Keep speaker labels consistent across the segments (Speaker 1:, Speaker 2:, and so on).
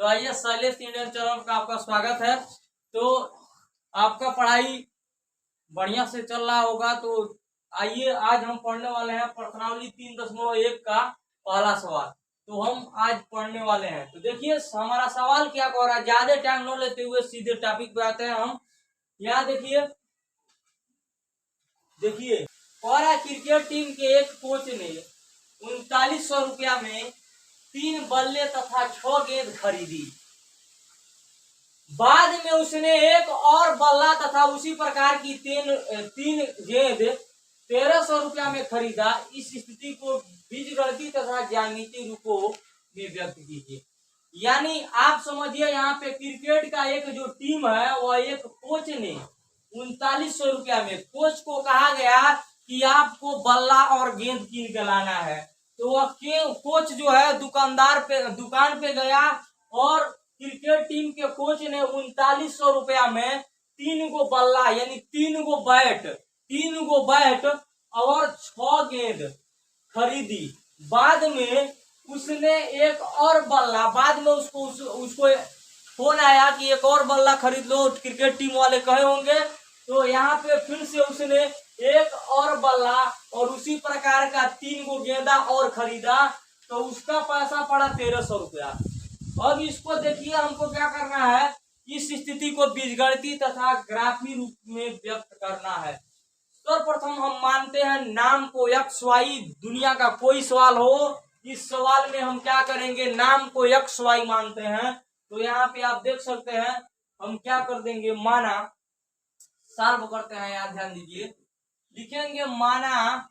Speaker 1: तो आइए Shailesh Indian channel का आपका स्वागत है। तो आपका पढ़ाई बढ़िया से चल रहा होगा। तो आइए आज हम पढ़ने वाले हैं प्रश्नावली 3.1 का पहला सवाल। तो हम आज पढ़ने वाले हैं। तो देखिए हमारा सवाल क्या कह रहा है, ज्यादा टाइम न लेते हुए सीधे टॉपिक पे आते हैं हम। यहाँ देखिए कह रहा है क्रिकेट टीम के एक कोच ने 3900 रुपया में 3 बल्ले तथा 6 गेंद खरीदी। बाद में उसने एक और बल्ला तथा उसी प्रकार की तीन गेंद 1300 रुपया में खरीदा। इस स्थिति को बीजगणितीय तथा ज्यामितीय रूपों में व्यक्त कीजिए। यानी आप समझिए यहाँ पे क्रिकेट का एक जो टीम है वह एक कोच ने 3900 रुपया में, कोच को कहा गया कि आपको बल्ला और गेंद कीन के लाना है। तो वह कोच जो है दुकान पे गया और क्रिकेट टीम के कोच ने 3900 रुपया में 3 गो बल्ला यानी 3 गो बैट और 6 गेंद खरीदी। बाद में उसने एक और बल्ला, बाद में उसको फोन आया कि एक और बल्ला खरीद लो, क्रिकेट टीम वाले कहे होंगे। तो यहाँ पे फिर से उसने एक और बल्ला और उसी प्रकार का 3 गो गेंदा और खरीदा। तो उसका पैसा पड़ा 1300 रुपया। अब इसको देखिए हमको क्या करना है, इस स्थिति को बीजगणितीय तथा ग्राफी रूप में व्यक्त करना है। सर्वप्रथम हम मानते हैं नाम को एक्स वाई। दुनिया का कोई सवाल हो, इस सवाल में हम क्या करेंगे, नाम को एक्स वाई मानते हैं। तो यहाँ पे आप देख सकते हैं हम क्या कर देंगे, माना सॉल्व करते हैं। याद ध्यान दीजिए, लिखेंगे माना,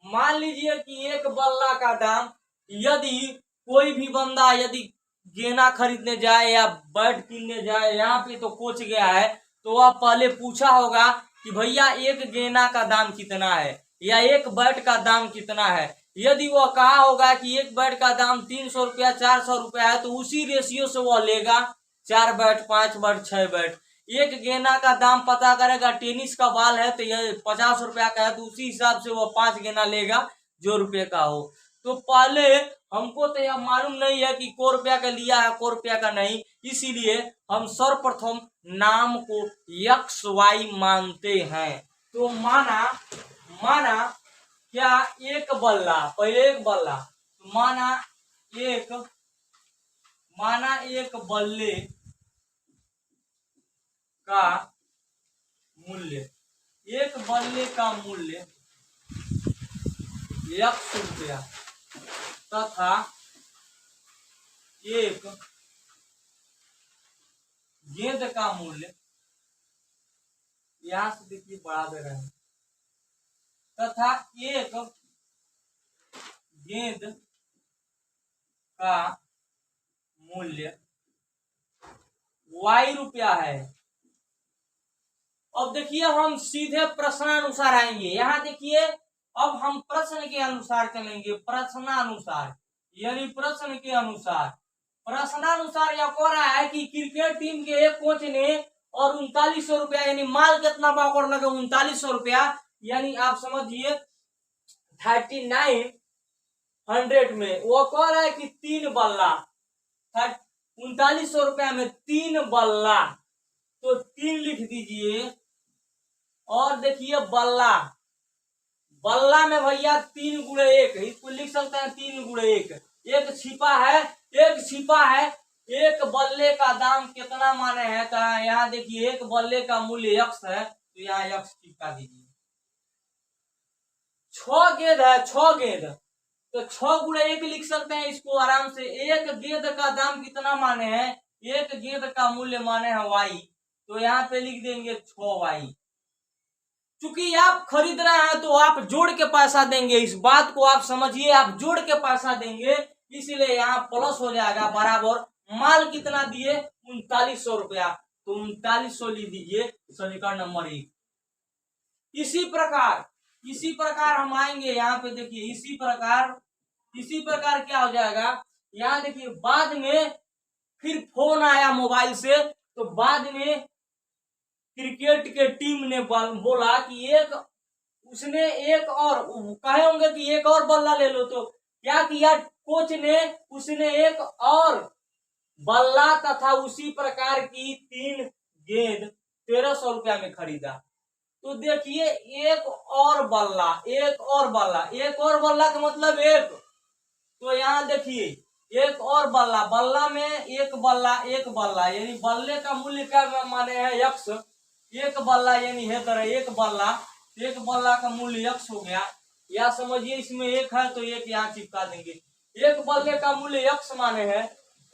Speaker 1: मान लीजिए कि एक बल्ला का दाम, यदि कोई भी बंदा यदि गेना खरीदने जाए या बैट किनने जाए, यहाँ पे तो कोच गया है, तो वह पहले पूछा होगा कि भैया एक गेना का दाम कितना है या एक बैट का दाम कितना है। यदि वह कहा होगा कि एक बैट का दाम 300 रुपया 400 रुपया है, तो उसी रेशियो से वह लेगा 4 बैट 5 बैट 6 बैट। एक गेना का दाम पता करेगा, टेनिस का बॉल है तो यह 50 रुपया का है, तो उसी हिसाब से वो 5 गेना लेगा जो रुपये का हो। तो पहले हमको तो यह मालूम नहीं है कि को रुपया का लिया है को रुपया का नहीं, इसीलिए हम सर्वप्रथम नाम को एक्स वाई मानते हैं। तो माना क्या एक बल्ला, पहले एक बल्ला, तो माना एक बल्ले का मूल्य, एक बल्ले का मूल्य 100 रुपया तथा एक गेंद का मूल्य, यहां से देखिए बढ़ा दे रहे हैं, तथा एक गेंद का मूल्य y रुपया है। अब देखिए हम सीधे प्रश्नानुसार आएंगे। यहाँ देखिए अब हम प्रश्न के अनुसार चलेंगे, प्रश्नानुसार यानी प्रश्न के अनुसार। प्रश्नानुसार यह कह रहा है कि क्रिकेट टीम के एक कोच ने और 3900 रुपया, यानी माल कितना पकड़ लगे 3900 रुपया, यानी आप समझिए 3900 में वो कह रहा है कि 3 बल्ला, 3900 रुपया में 3 बल्ला, तो 3 लिख दीजिए। और देखिए बल्ला में भैया 3 गुणे 1, इसको लिख सकते हैं 3 गुणे 1। एक छिपा है, एक बल्ले का दाम कितना माने हैं, तो यहाँ देखिए एक बल्ले का मूल्य x है, तो यहाँ x चिपका दीजिए। 6 गेंद है, 6 गेंद, तो 6 गुणे 1 लिख सकते हैं इसको आराम से। एक गेंद का दाम कितना माने हैं, एक गेंद का मूल्य माने हैं y, तो यहाँ पे लिख देंगे 6y। चूंकि आप खरीद रहे हैं तो आप जोड़ के पैसा देंगे, इस बात को आप समझिए, आप जोड़ के पैसा देंगे, इसलिए यहाँ प्लस हो जाएगा बराबर। माल कितना दिए 3900 रुपया, तो 3900 लिख दीजिए समीकरण नंबर 1। इसी प्रकार हम आएंगे यहाँ पे, देखिए इसी प्रकार क्या हो जाएगा, यहाँ देखिए बाद में फिर फोन आया मोबाइल से, तो बाद में क्रिकेट के टीम ने बोला कि उसने एक और कहे होंगे कि एक और बल्ला ले लो। तो क्या किया कोच ने, उसने एक और बल्ला तथा उसी प्रकार की 3 गेंद 1300 रुपया में खरीदा। तो देखिए एक और बल्ला, एक और बल्ला, एक और बल्ला का मतलब एक, तो यहाँ देखिए एक और बल्ला, बल्ला में एक बल्ला यानी बल्ले का मूल्य क्या माने है यक्स, एक बल्ला यानी है तरह एक बल्ला, एक बल्ला का मूल्य यक्स हो गया, या समझिए इसमें एक है तो एक यहाँ चिपका देंगे, एक बल्ले का मूल्य यक्स माने है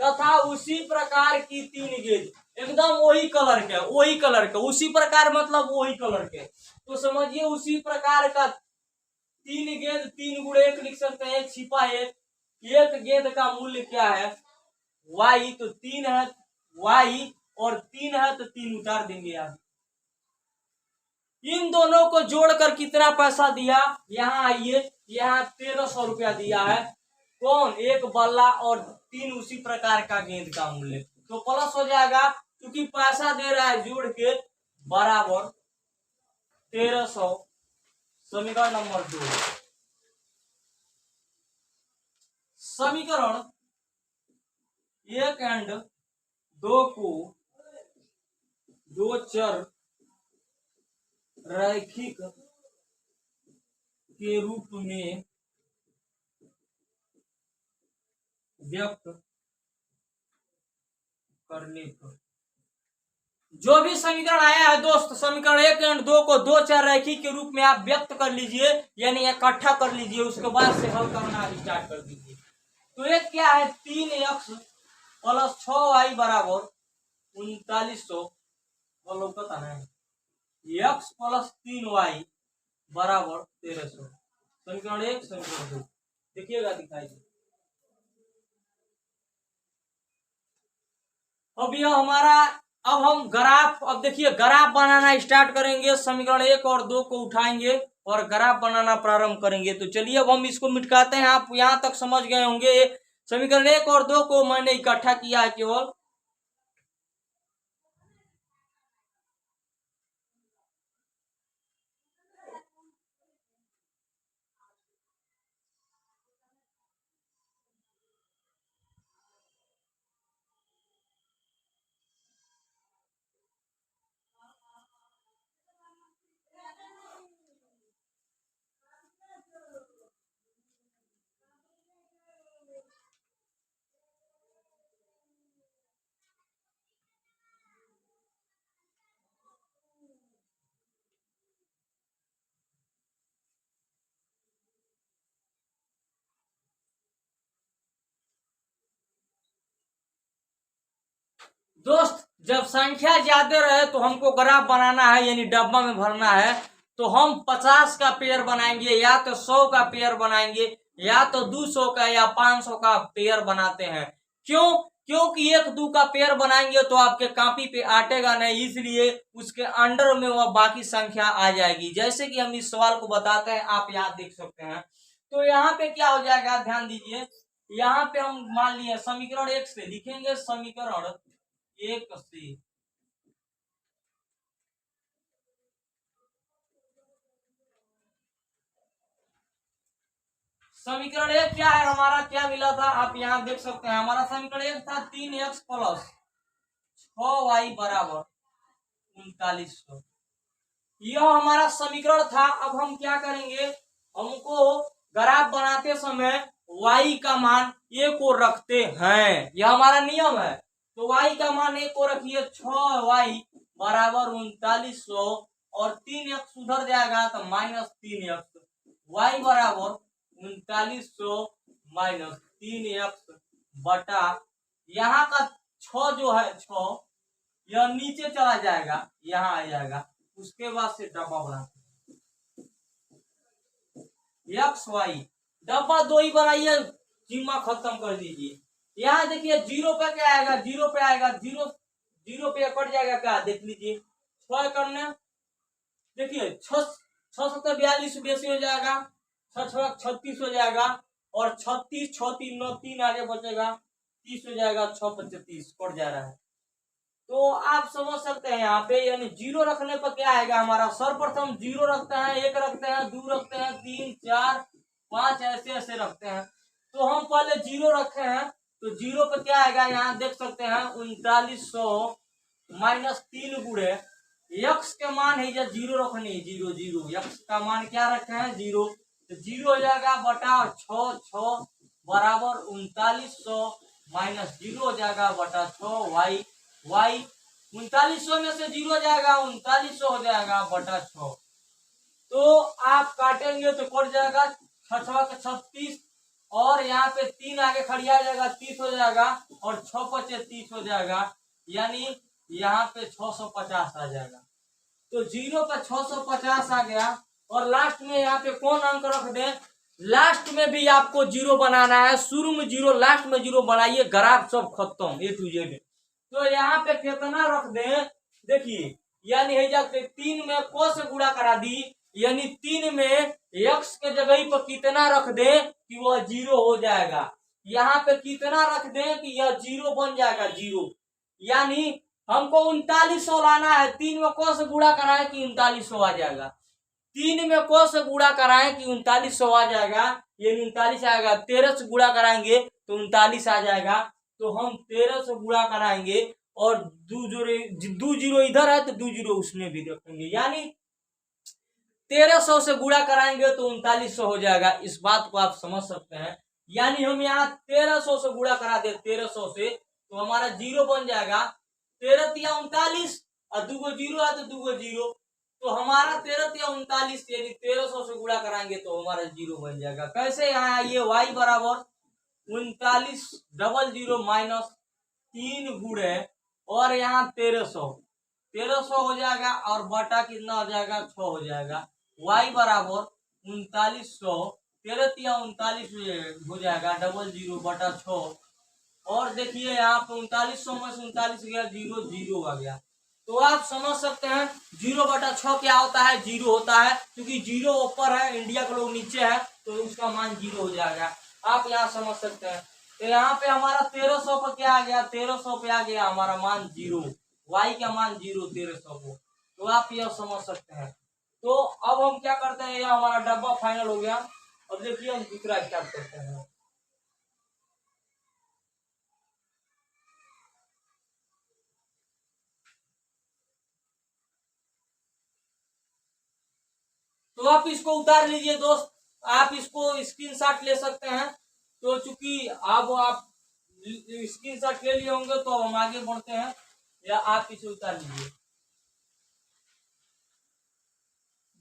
Speaker 1: तथा उसी प्रकार की 3 गेंद, एकदम वही कलर के, वही कलर के, उसी प्रकार मतलब वही कलर के, तो समझिए उसी प्रकार का 3 गेंद 3 गुणे 1 लिख सकते हैं, एक छिपा है, एक गेंद का मूल्य क्या है y, तो 3 है y और 3 है तो 3 उतार देंगे आप। इन दोनों को जोड़कर कितना पैसा दिया, यहाँ आइए, यहाँ 1300 रुपया दिया है, कौन, एक बल्ला और 3 उसी प्रकार का गेंद का मूल्य, तो प्लस हो जाएगा क्योंकि पैसा दे रहा है जोड़ के, बराबर 1300, समीकरण नंबर 2। समीकरण 1 एंड 2 को दो चर रैखिक के रूप में व्यक्त करने पर, जो भी समीकरण आया है दोस्त, समीकरण 1 एंड 2 को दो चर रैखिक के रूप में आप व्यक्त कर लीजिए, यानी इकट्ठा कर लीजिए, उसके बाद से हल करना स्टार्ट कर दीजिए। तो एक क्या है 3x प्लस 6y बराबर 3900, पता नहीं, x प्लस 3y बराबर 1300, समीकरण 1 समीकरण 2 देखिएगा दिखाई दे। अब यह हमारा, अब हम ग्राफ, अब देखिए ग्राफ बनाना स्टार्ट करेंगे, समीकरण 1 और 2 को उठाएंगे और ग्राफ बनाना प्रारंभ करेंगे। तो चलिए अब हम इसको मिटकाते हैं, आप यहां तक समझ गए होंगे, समीकरण 1 और 2 को मैंने इकट्ठा किया है केवल, दोस्त जब संख्या ज्यादा रहे तो हमको ग्राफ बनाना है, यानी डब्बा में भरना है, तो हम 50 का पेयर बनाएंगे, या तो 100 का पेयर बनाएंगे, या तो 200 का या 500 का पेयर बनाते हैं। क्यों, क्योंकि 1-2 का पेयर बनाएंगे तो आपके कॉपी पे आटेगा नहीं, इसलिए उसके अंडर में वह बाकी संख्या आ जाएगी, जैसे कि हम इस सवाल को बताते हैं, आप यहाँ देख सकते हैं। तो यहाँ पे क्या हो जाएगा, ध्यान दीजिए, यहाँ पे हम मान लिए समीकरण 1 से लिखेंगे, समीकरण 1 से समीकरण 1 क्या है हमारा, क्या मिला था, आप यहाँ देख सकते हैं, हमारा समीकरण 1 था 3x प्लस 6y बराबर 3900, यह हमारा समीकरण था। अब हम क्या करेंगे, हमको ग्राफ बनाते समय y का मान a को रखते हैं, यह हमारा नियम है, तो y का मान a को रखिए, 6y बराबर 3900 और 3x उधर जाएगा तो -3x, y बराबर 3900 माइनस 3x बटा, यहाँ का 6 जो है 6 यह नीचे चला जाएगा, यहाँ आ जाएगा, उसके बाद से डब्बा बनाते एक्स वाई, डब्बा 2 ही बनाइए, जिम्मा खत्म कर दीजिए। यहाँ देखिए 0 पे क्या आएगा, 0 पे आएगा, 0 पे कट जाएगा, क्या देख लीजिए, 6 करना, देखिए 6 7 42 बेसी हो जाएगा, 6 36 हो जाएगा, और 36 6 3 9 3 आगे बचेगा, 30 हो जाएगा, 6 35 कट जा रहा है। तो आप समझ सकते हैं यहाँ पे, यानी 0 रखने पर क्या आएगा हमारा, सर्वप्रथम 0 रखते हैं, 1 रखते हैं, 2 रखते हैं, 3 4 5 ऐसे ऐसे रखते हैं। तो हम पहले 0 रखे हैं, तो जीरो पे क्या आएगा, यहाँ देख सकते हैं 3900 माइनस 3 गुणे यक्स के मान है या जीरो रखनी, जीरो जीरो यक्स का मान क्या रखे हैं, जीरो। तो जीरो हो जाएगा बटा 6 बराबर 3900 माइनस जीरो हो जाएगा बटा 6 वाई। वाई 3900 में से जीरो जाएगा 3900 हो जाएगा बटा 6। तो आप काटेंगे तो कट जाएगा 6 के 36 और यहाँ पे 3 आगे खड़िया जाएगा 30 हो जाएगा और 6 पचे 30 हो जाएगा, यानी यहाँ पे 650 आ जाएगा। तो जीरो पर 650 आ गया और लास्ट में यहाँ पे कौन अंक रख दे, लास्ट में भी आपको जीरो बनाना है, शुरू में जीरो लास्ट में जीरो बनाइए, ग्राफ सब खत्म A to Z। तो यहाँ पे कितना रख दे, देखिए यानी है जाते 3 में को से गुणा करा दी, यानी 3 में x के जगह पर कितना रख दे कि वह जीरो हो जाएगा। यहाँ पे कितना रख दे कि यह जीरो बन जाएगा, जीरो। यानी हमको 3900 लाना है, 3 में को से गुणा कराए कि 3900 आ जाएगा, 3 में को से गुणा कराए कि 3900 आ जाएगा, ये 39 आएगा। 13 से गुणा कराएंगे तो 39 आ जाएगा। तो हम 13 से गुणा कराएंगे और दो जीरो इधर है तो 2 जीरो उसमें भी रखेंगे, यानी 1300 से गुणा कराएंगे तो 3900 हो जाएगा। इस बात को आप समझ सकते हैं। यानी हम यहाँ 1300 से गुणा करा दे 1300 से, तो हमारा जीरो बन जाएगा 13 तिया 39 और 2 जीरो है तो 2 जीरो, तो हमारा 13 तिया 39 यानी 1300 से गुणा कराएंगे तो हमारा जीरो बन जाएगा। कैसे, यहाँ आइए y बराबर 3900 माइनस 3 गुणे और यहाँ 1300 हो जाएगा और बटा कितना हो जाएगा 6 हो जाएगा। y बराबर 3900 13 तिया 39 हो जाएगा 00 बटा 6 और देखिए यहाँ पे 3900 में से 39 गया जीरो, जीरो आ गया। तो आप समझ सकते हैं 0 बटा 6 क्या होता है, जीरो होता है, क्योंकि जीरो ऊपर है, इंडिया का लोग नीचे है, तो उसका मान जीरो हो जाएगा। आप यहाँ समझ सकते हैं। तो यहाँ पे हमारा 1300 पर क्या आ गया, 1300 पे आ गया हमारा मान जीरो, y का मान जीरो 1300 को। तो आप यह समझ सकते हैं। तो अब हम क्या करते हैं, यह हमारा डब्बा फाइनल हो गया। अब देखिए हम दूसरा स्टार्ट करते हैं। तो आप इसको उतार लीजिए दोस्त, आप इसको स्क्रीनशॉट ले सकते हैं। तो चूंकि अब आप स्क्रीनशॉट ले लिए होंगे तो हम आगे बढ़ते हैं, या आप इसे उतार लीजिए।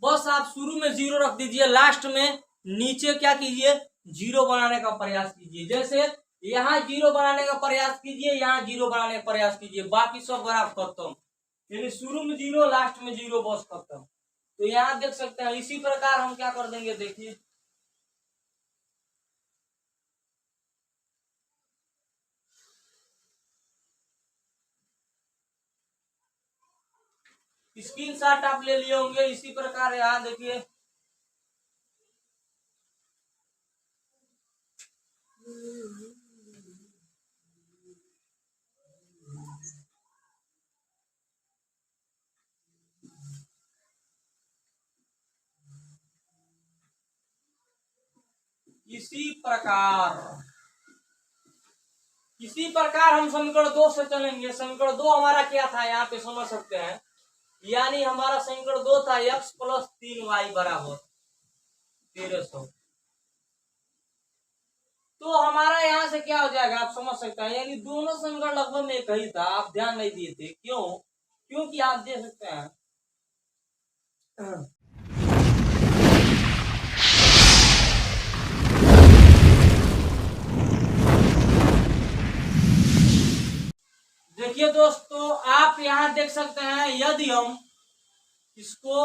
Speaker 1: बस आप शुरू में जीरो रख दीजिए, लास्ट में नीचे क्या कीजिए, जीरो बनाने का प्रयास कीजिए। जैसे यहाँ जीरो बनाने का प्रयास कीजिए, यहाँ जीरो बनाने का प्रयास कीजिए, बाकी सब ग्राफ खत्म। यानी शुरू में जीरो लास्ट में जीरो, बस खत्म। तो यहाँ देख सकते हैं। इसी प्रकार हम क्या कर देंगे, देखिए स्क्रीनशॉट आप ले लिए होंगे। इसी प्रकार यहाँ देखिए इसी प्रकार हम समीकरण 2 से चलेंगे। समीकरण 2 हमारा क्या था, यहाँ पे समझ सकते हैं। यानी हमारा समीकरण 2 था x प्लस 3y बराबर 1300। तो हमारा यहाँ से क्या हो जाएगा, आप समझ सकते हैं। यानी दोनों समीकरण लगभग में एक ही था, आप ध्यान नहीं दिए थे। क्यों, क्योंकि आप देख सकते हैं देखिए दोस्तों, आप यहाँ देख सकते हैं। यदि हम इसको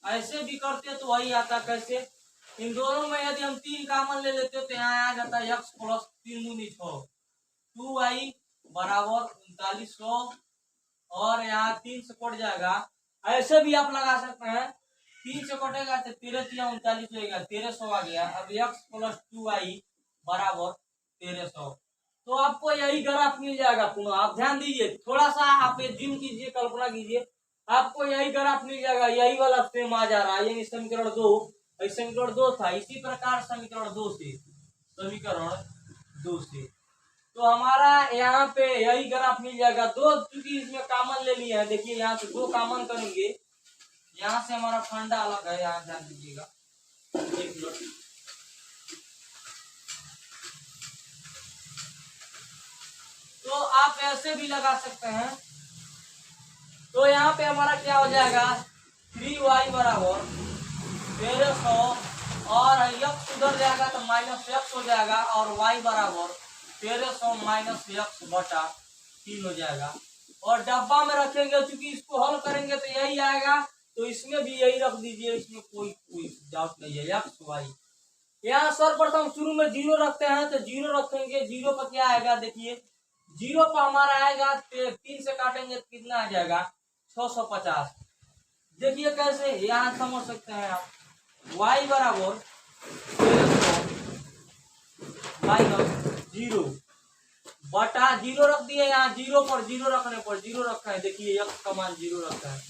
Speaker 1: ऐसे भी करते तो वही आता, कैसे, इन दोनों में यदि हम 3 कॉमन ले लेते तो यहाँ आ जाता है x प्लस 3 दूनी 6, 2y बराबर 3900 और यहाँ 3 से कट जाएगा। ऐसे भी आप लगा सकते हैं, 3 से कटेगा तो 13 या 39 होगा, 1300 आ गया। अब x प्लस 2y बराबर 1300। तो आपको यही ग्राफ मिल जाएगा। पुनः आप ध्यान दीजिए, थोड़ा सा आप जिम कीजिए, कल्पना कीजिए, आपको यही ग्राफ मिल जाएगा। यही वाला सेम आ जा रहा है, यानी समीकरण 2 समीकरण 2 था। इसी प्रकार समीकरण 2 से समीकरण 2 से। तो हमारा यहाँ पे यही ग्राफ मिल जाएगा। दो चूंकि इसमें कॉमन ले लिए हैं, देखिए यहाँ से 2 कॉमन करेंगे, यहाँ से हमारा फंडा अलग है, यहाँ ध्यान दीजिएगा। एक मिनट, तो आप ऐसे भी लगा सकते हैं। तो यहाँ पे हमारा क्या हो जाएगा, 3y बराबर 1300 और x उधर जाएगा तो माइनस एक्स हो जाएगा और y बराबर 1300 माइनस एक्स बटा 3 हो जाएगा। और डब्बा में रखेंगे, चूंकि इसको हल करेंगे तो यही आएगा, तो इसमें भी यही रख दीजिए, इसमें कोई डाउट नहीं है। एक्स वाई यहाँ सर्वप्रथम शुरू में 0 रखते हैं, तो 0 रखेंगे। 0 पर क्या आएगा, देखिए 0 पर हमारा आएगा 3 से काटेंगे तो कितना आ जाएगा 650। देखिए कैसे यहाँ समझ सकते हैं आप, y बराबर 1300 माइनस 0 बटा 0 रख दिए। यहाँ 0 पर 0 रखने पर 0 रखा है, देखिए x का मान 0 रखा है,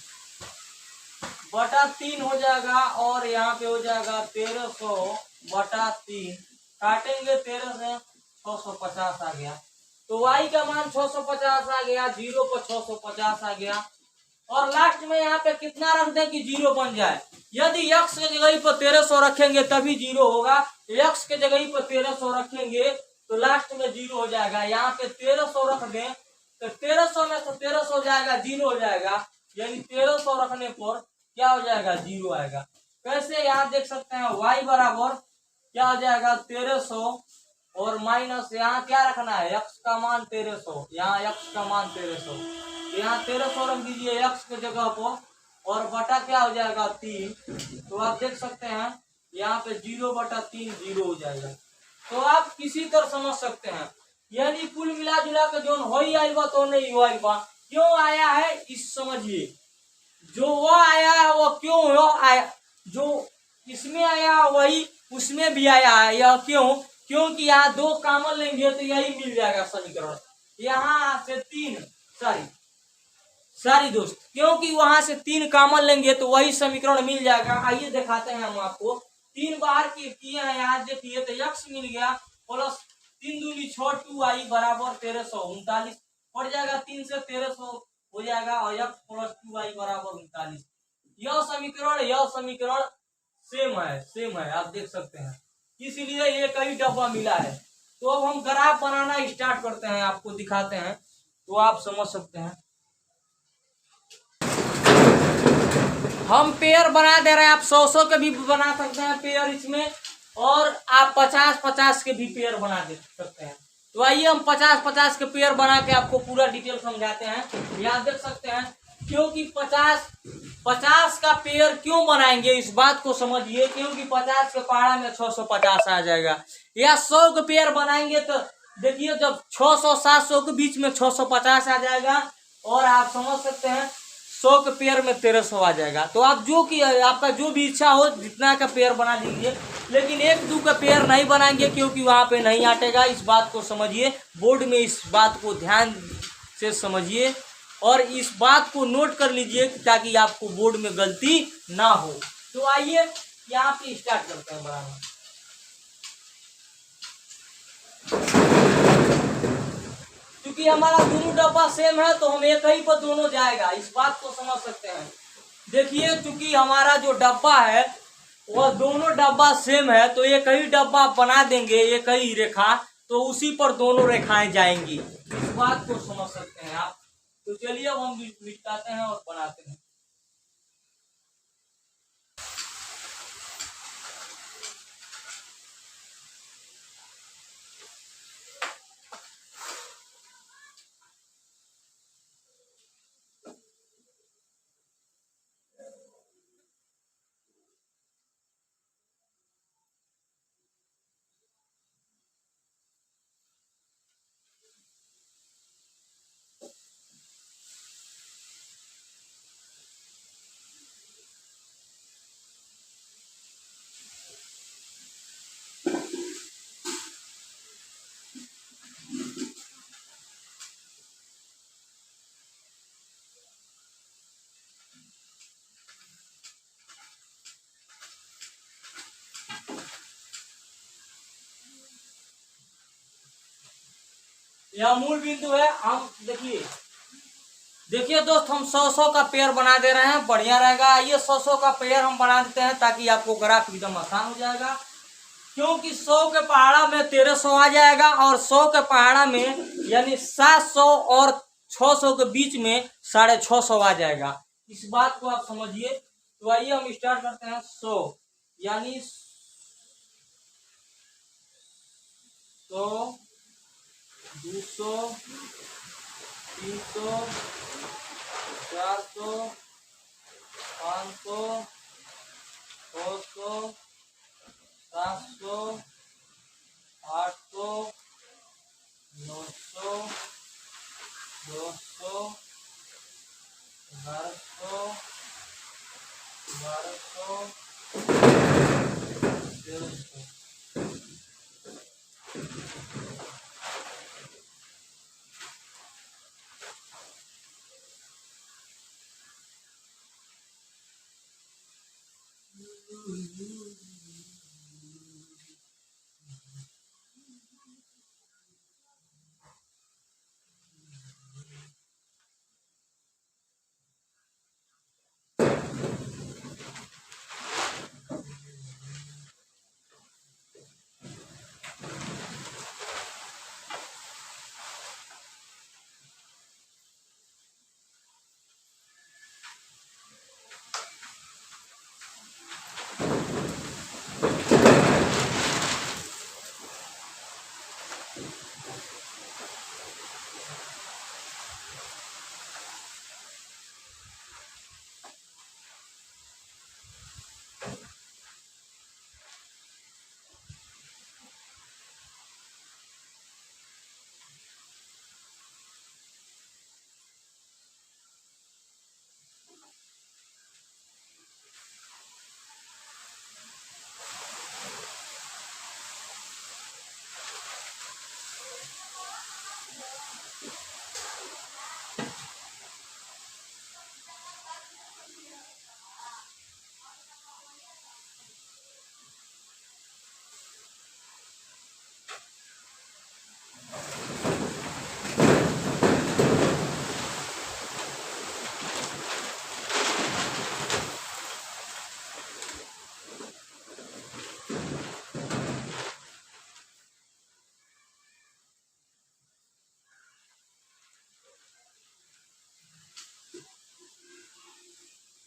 Speaker 1: बटा 3 हो जाएगा। और यहाँ पे हो जाएगा 1300 बटा 3, काटेंगे 13 से 650 आ गया। तो y का मान 650 आ गया, 0 पर 650 आ गया। और लास्ट में यहाँ पे कितना रख दें कि 0 बन जाए। यदि x के जगह पर 1300 रखेंगे तभी 0 होगा, x के जगह पर 1300 रखेंगे तो लास्ट में 0 हो जाएगा। यहाँ पे 1300 रख दें तो 1300 में से 1300 जाएगा 0 हो जाएगा, यानी 1300 रखने पर क्या हो जाएगा 0 आएगा। कैसे यहाँ देख सकते हैं, y बराबर क्या हो जाएगा 1300 और माइनस यहाँ क्या रखना है, x का मान 1300, यहाँ x का मान 1300, यहाँ 1300 रख दीजिए x के जगह पर और बटा क्या हो जाएगा 3। तो आप देख सकते हैं यहाँ पे 0 बटा 3 0 हो जाएगा। तो आप किसी तरह समझ सकते हैं, यानी कुल मिला जुला के जो हो ही आइल बा तो नहीं हो आइल बा, क्यों आया है इस समझिए, जो वो आया है वो क्यों हो आया, जो इसमें आया वही उसमें भी आया है। यह क्यों, क्योंकि यहाँ 2 कॉमन लेंगे तो यही मिल जाएगा समीकरण। यहाँ से 3 सारी दोस्त, क्योंकि वहां से 3 कॉमन लेंगे तो वही समीकरण मिल जाएगा। आइए दिखाते हैं हम आपको। 3 बाहर किए हैं, यहाँ देखिए तो x मिल गया, प्लस 3 दूनी 6 2y बराबर 1339 पड़ जाएगा, 3 से 1300 हो जाएगा और x प्लस 2y बराबर 39। यह समीकरण सेम है, आप देख सकते हैं, इसलिए ये कई डब्बा मिला है। तो अब हम ग्राफ बनाना स्टार्ट करते हैं, आपको दिखाते हैं तो आप समझ सकते हैं। हम पेयर बना दे रहे हैं, आप 100 के भी बना सकते हैं पेयर इसमें, और आप 50 के भी पेयर बना दे सकते हैं। तो आइए हम 50 के पेयर बना के आपको पूरा डिटेल समझाते हैं। यहाँ देख सकते हैं, क्योंकि 50 का पेयर क्यों बनाएंगे इस बात को समझिए, क्योंकि 50 के पहाड़ा में 650 आ जाएगा। या 100 के पेयर बनाएंगे तो देखिए जब 600-700 के बीच में 650 आ जाएगा, और आप समझ सकते हैं 100 के पेयर में 1300 आ जाएगा। तो आप जो कि आपका जो भी इच्छा हो जितना का पेयर बना लीजिए, लेकिन 1-2 का पेयर नहीं बनाएंगे क्योंकि वहाँ पे नहीं आटेगा। इस बात को समझिए, बोर्ड में इस बात को ध्यान से समझिए और इस बात को नोट कर लीजिए ताकि आपको बोर्ड में गलती ना हो। तो आइए यहाँ पे स्टार्ट करते हैं बनाना। क्योंकि हमारा दोनों डब्बा सेम है तो हम एक ही पर दोनों जाएगा, इस बात को समझ सकते हैं। देखिए चूंकि हमारा जो डब्बा है वह दोनों डब्बा सेम है तो एक ही डब्बा बना देंगे, एक ही रेखा, तो उसी पर दोनों रेखाएं जाएंगी, इस बात को समझ सकते हैं आप। तो चलिए अब हम मिटाते हैं और बनाते हैं। यह मूल बिंदु है। हम देखिए देखिए दोस्त, हम 100-100 का पेयर बना दे रहे हैं, बढ़िया रहेगा। ये 100-100 का पेयर हम बना देते हैं ताकि आपको ग्राफ एकदम आसान हो जाएगा, क्योंकि 100 के पहाड़ा में 1300 आ जाएगा और 100 के पहाड़ा में यानी 700 और 600 के बीच में 650 आ जाएगा। इस बात को आप समझिए। तो आइए हम स्टार्ट करते हैं। 100 यानी 100, 200, 300, 400, 500, 600, 700, 800, 900, 200, 1100, 1200, 1300।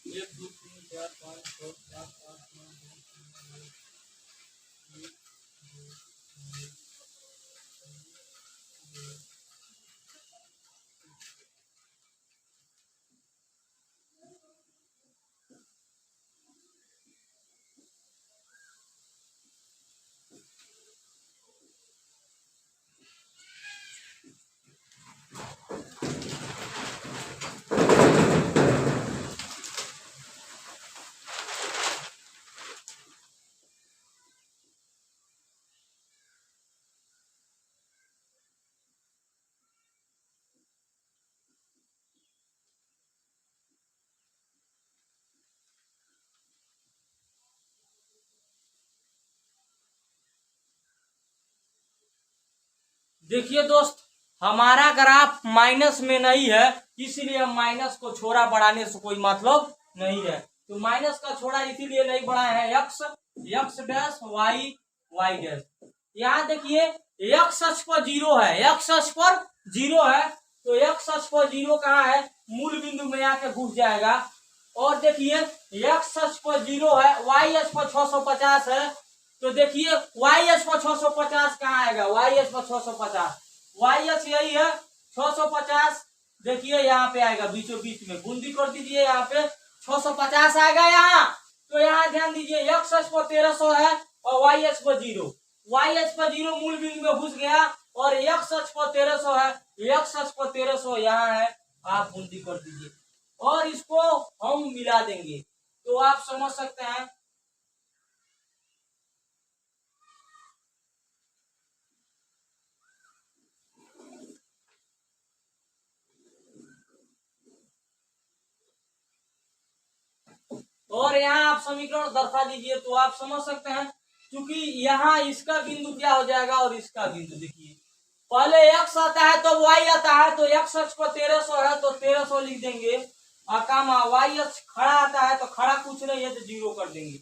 Speaker 1: एक, दो, तीन, चार, पाँच, छः, सात, आठ, नौ, दस, 11, 12। देखिए दोस्त, हमारा ग्राफ माइनस में नहीं है, इसीलिए हम माइनस को छोड़ा बढ़ाने से कोई मतलब नहीं है। तो माइनस का छोड़ा इसीलिए नहीं बढ़ाए हैं। X x dash y y dash. यहाँ देखिए एक्स अक्ष पर 0 है, एक्स अक्ष पर 0 है, तो एक्स अक्ष पर 0 कहाँ है? मूल बिंदु में आके घुस जाएगा। और देखिए एक्स अक्ष पर 0 है, वाई अक्ष पर 650 है, तो देखिए वाई एस पर 650 कहाँ आएगा? वाई एस पर 650, वाई एस यही है 650। देखिए यहाँ पे आएगा बीचों बीच में, बूंदी कर दीजिए, यहाँ पे 650 आएगा यहाँ। तो यहाँ ध्यान दीजिए एक्स एस पर 1300 है और वाई एस पर 0, वाई एस पर 0 मूल बिंदु में घुस गया, और एक्स एस पर 1300 है, एक्स एस पर 1300 यहाँ है, आप बूंदी कर दीजिए और इसको हम मिला देंगे, तो आप समझ सकते हैं। और यहाँ आप समीकरण दर्शा दीजिए, तो आप समझ सकते हैं, क्योंकि यहाँ इसका बिंदु क्या हो जाएगा और इसका बिंदु देखिए, पहले एक्स आता है तो वाई आता है, तो एक्स अक्ष पर 1300 है तो 1300 लिख देंगे, और कामा वाई अक्ष खड़ा आता है तो खड़ा कुछ नहीं है तो 0 कर देंगे।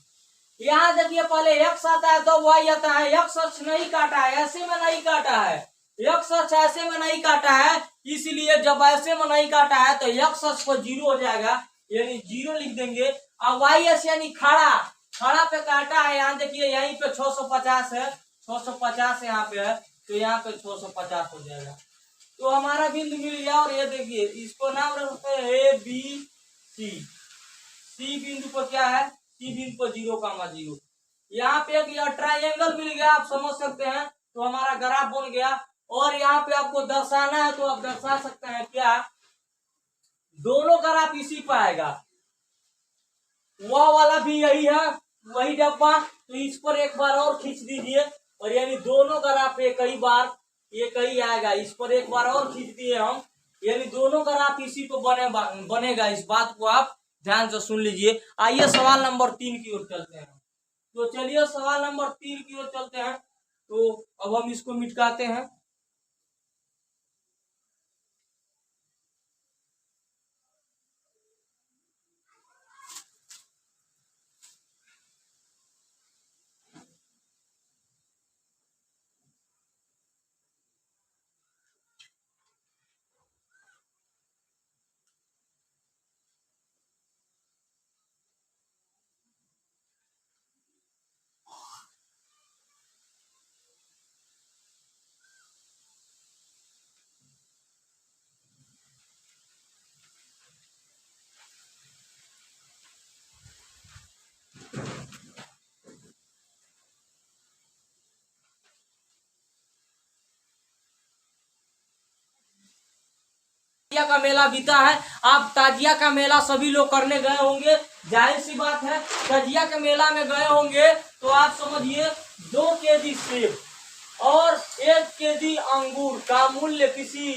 Speaker 1: यहाँ देखिए पहले एक्स आता है तो वाई आता है, एक्स अक्ष नहीं काटा है, ऐसे में नहीं काटा है, एक्स अक्ष ऐसे में नहीं काटा है, इसलिए जब ऐसे में नहीं काटा है तो एक्स अक्ष पर 0 हो जाएगा, यानी 0 लिख देंगे। और वाई अक्ष यानी खड़ा, खड़ा पे काटा है, यहाँ देखिए यहीं पे 650 है, 650 यहाँ पे है, तो यहाँ पे 650 हो जाएगा। तो हमारा बिंदु मिल गया। और ये देखिए इसको नाम रखते हैं ए बी सी। सी बिंदु पर क्या है, सी बिंदु पर 0,0। यहाँ पे एक ट्राइंगल मिल गया, आप समझ सकते हैं, तो हमारा ग्राफ बन गया। और यहाँ पे आपको दर्शाना है तो आप दर्शा सकते हैं क्या, दोनों ग्राफ इसी पर आएगा, वह वाला भी यही है, वही डब्बा, तो इस पर एक बार और खींच दीजिए, और यानी दोनों ग्राफ एक ही बार एक ही आएगा, इस पर एक बार और खींच दिए हम, यानी दोनों ग्राफ इसी पर बनेगा। इस बात को आप ध्यान से सुन लीजिए। आइए सवाल नंबर 3 की ओर चलते हैं। तो चलिए सवाल नंबर 3 की ओर चलते हैं। तो अब हम इसको मिटाते हैं। ताजिया का मेला बीता है। आप ताजिया का मेला सभी लोग करने गए होंगे, जाहिर सी बात है, ताजिया के मेला में गए होंगे तो आप समझिए 2 केजी सेब और 1 केजी अंगूर का मूल्य किसी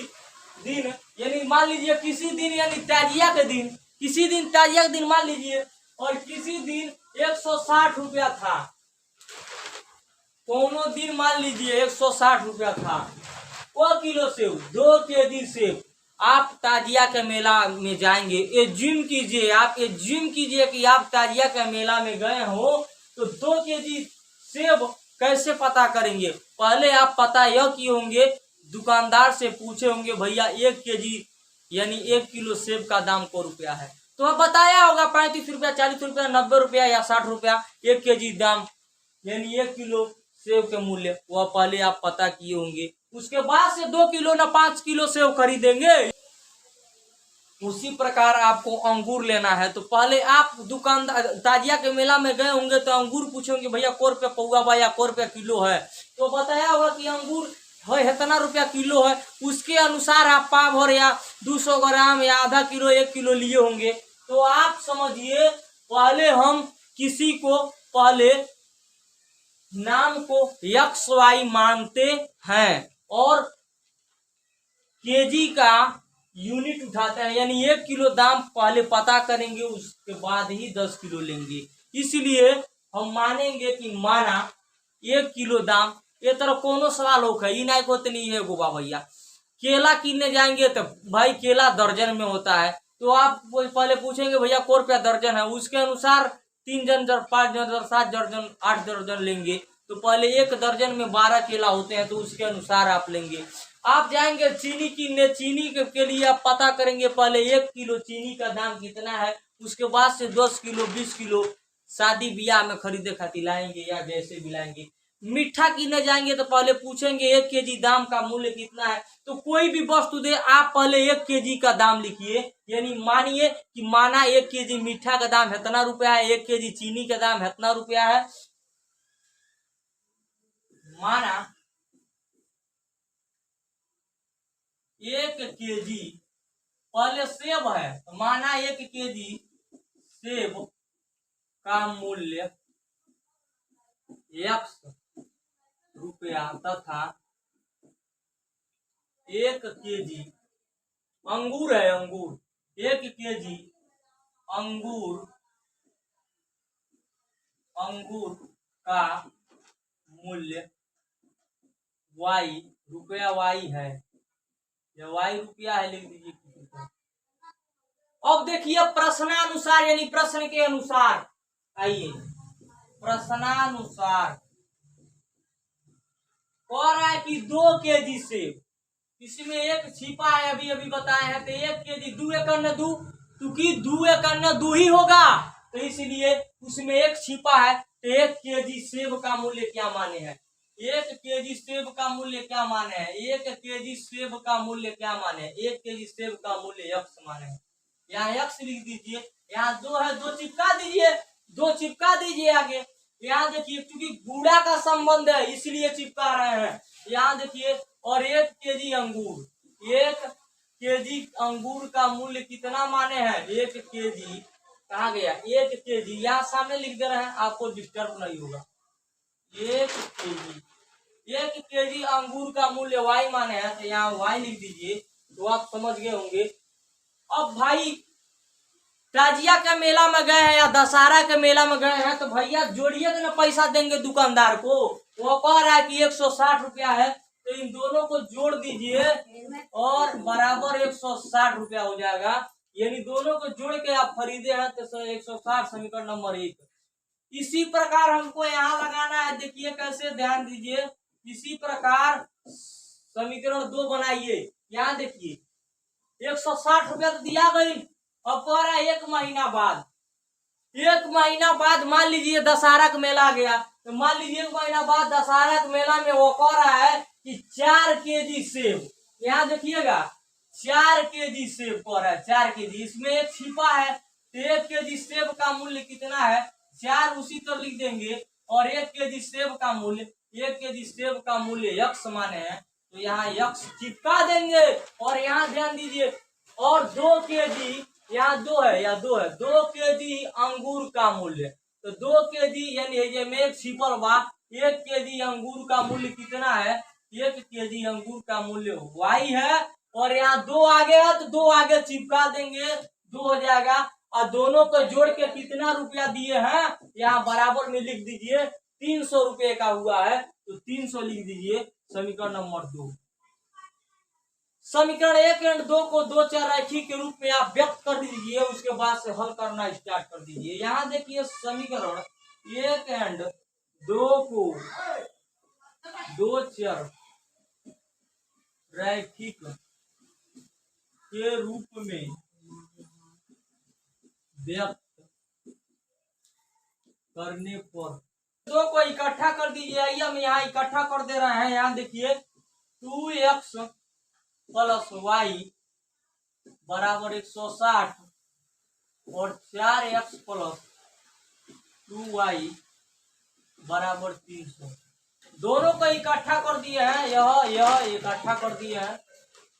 Speaker 1: दिन, यानी मान लीजिए किसी दिन, यानी ताजिया के दिन, किसी दिन ताजिया के दिन मान लीजिए, और किसी दिन 160 रुपया था, दोनों दिन मान लीजिए 160 रुपया था। वो किलो सेब, 2 केजी सेब आप ताजिया के मेला में जाएंगे, एज्यूम कीजिए, आप एज्यूम कीजिए कि आप ताजिया के मेला में गए हो, तो 2 केजी सेब कैसे पता करेंगे। पहले आप पता यह किए होंगे, दुकानदार से पूछे होंगे भैया 1 केजी यानी 1 किलो सेब का दाम को रुपया है, तो आप बताया होगा 35 रुपया, 40 रुपया, 90 रुपया या 60 रुपया 1 केजी दाम, यानी 1 किलो सेब के मूल्य, वह पहले आप पता किए होंगे। उसके बाद से 2 किलो ना 5 किलो सेब खरीदेंगे। उसी प्रकार आपको अंगूर लेना है, तो पहले आप दुकानदार ताजिया के मेला में गए होंगे तो अंगूर पूछेंगे भैया को रुपया पौवा बा या को रुपया किलो है, तो बताया होगा कि अंगूर है इतना रुपया किलो है, उसके अनुसार आप पाव भर या 200 ग्राम या आधा किलो 1 किलो लिए होंगे। तो आप समझिए पहले हम किसी को पहले नाम को एक्स वाई मानते हैं और केजी का यूनिट उठाते हैं, यानी 1 किलो दाम पहले पता करेंगे, उसके बाद ही 10 किलो लेंगे। इसलिए हम मानेंगे कि माना 1 किलो दाम, ये तरह कोनो सवाल हो ही नहीं होते नहीं है गोबा भैया। केला किनने जाएंगे तो भाई केला दर्जन में होता है, तो आप पहले पूछेंगे भैया को रुपया दर्जन है, उसके अनुसार 3 दर्जन 5 दर्जन 7 दर्जन 8 दर्जन लेंगे, तो पहले 1 दर्जन में 12 केला होते हैं, तो उसके अनुसार आप लेंगे। आप जाएंगे चीनी किनने, चीनी के लिए आप पता करेंगे पहले 1 किलो चीनी का दाम कितना है, उसके बाद से 10 किलो 20 किलो शादी ब्याह में खरीदे खातिर लाएंगे या जैसे भी लाएंगे। मीठा किनने जाएंगे तो पहले पूछेंगे 1 केजी दाम का मूल्य कितना है, तो कोई भी वस्तु दे आप पहले 1 केजी का दाम लिखिए, यानी मानिए कि माना 1 केजी मीठा का दाम इतना रुपया है, 1 केजी चीनी का दाम इतना रुपया है, माना 1 केजी पहले सेब है, तो माना 1 केजी सेब का मूल्य x रुपया तथा 1 केजी अंगूर है, अंगूर 1 केजी अंगूर अंगूर का मूल्य y रुपया वाई है, ये वाई रुपया है, लिख दीजिए किसी पर। अब देखिए प्रश्नानुसार यानी प्रश्न के अनुसार, आइए प्रश्नानुसार कह रहा है कि 2 केजी सेब, इसमें एक छिपा है, अभी अभी बताए हैं, तो 1 केजी 2 एकड़ न 2, क्योंकि 2 एकड़ न 2 ही होगा, तो इसलिए उसमें एक छिपा है, तो 1 केजी सेब का मूल्य क्या माने हैं, 1 केजी सेब का मूल्य क्या माने हैं, 1 केजी सेब का मूल्य क्या माने हैं, 1 केजी सेब का मूल्य यक्स माने हैं। यहाँ यक्स लिख दीजिए, यहाँ 2 है, 2 चिपका दीजिए, 2 चिपका दीजिए आगे। यहाँ देखिए क्योंकि गुड़ा का संबंध है इसलिए चिपका रहे हैं। यहाँ देखिए, और 1 केजी अंगूर, 1 केजी अंगूर का मूल्य कितना माने हैं, 1 केजी कहा गया, 1 केजी यहाँ सामने लिख दे रहे हैं, आपको डिस्टर्ब नहीं होगा। 1 केजी अंगूर का मूल्य वाई माने हैं, तो यहाँ वाई लिख दीजिए, तो आप समझ गए होंगे। अब भाई ताजिया के मेला में गए हैं या दशहरा के मेला में गए हैं, तो भैया जोड़िए तो ना पैसा देंगे दुकानदार को, वो कह रहा है कि 160 रुपया है, तो इन दोनों को जोड़ दीजिए और बराबर 160 रुपया हो जाएगा, यानी दोनों को जोड़ के आप खरीदे हैं तो 160 समीकरण नंबर 1। इसी प्रकार हमको यहाँ लगाना है, देखिए कैसे, ध्यान दीजिए, इसी प्रकार समीकरण 2 बनाइए। यहाँ देखिए 160 रुपया तो दिया गई, अब कह रहा है 1 महीना बाद, 1 महीना बाद मान लीजिए दशहरा का मेला आ गया, तो मान लीजिए 1 महीना बाद दशहरा के मेला में वो कह रहा है कि 4 केजी सेब, यहाँ देखिएगा 4 केजी सेब कह रहा है, 4 केजी, इसमें एक छिपा है, तो 1 केजी सेब का मूल्य कितना है, 4 उसी तरह लिख देंगे, और 1 केजी सेब का मूल्य, 1 केजी सेब का मूल्य यक्स माने हैं, तो यहाँ यक्स चिपका देंगे। और यहाँ ध्यान दीजिए, और 2 केजी, यहाँ 2 है, या 2 है, 2 केजी अंगूर का मूल्य, तो 2 केजी यानी में एक छिपल बा, 1 केजी अंगूर का मूल्य कितना है, 1 केजी अंगूर का मूल्य वाई है, और यहाँ 2 आगे है तो 2 आगे चिपका देंगे, 2 हो जाएगा, और दोनों को जोड़ के कितना रुपया दिए हैं, यहाँ बराबर में लिख दीजिए, 300 रुपये का हुआ है, तो 300 लिख दीजिए समीकरण नंबर 2। समीकरण 1 एंड 2 को 2 चररेखी के रूप में आप व्यक्त कर दीजिए, उसके बाद से हल करना स्टार्ट कर दीजिए। यहाँ देखिए समीकरण 1 एंड 2 को 2 चररेखिक के रूप में व्यक्त करने पर 2 को इकट्ठा कर दीजिए, आइए हम यहाँ इकट्ठा कर दे रहे हैं। यहाँ देखिए 2x प्लस वाई बराबर 160 और 4x प्लस 2y बराबर 300, दोनों को इकट्ठा कर दिए हैं, यह इकट्ठा कर दिए हैं।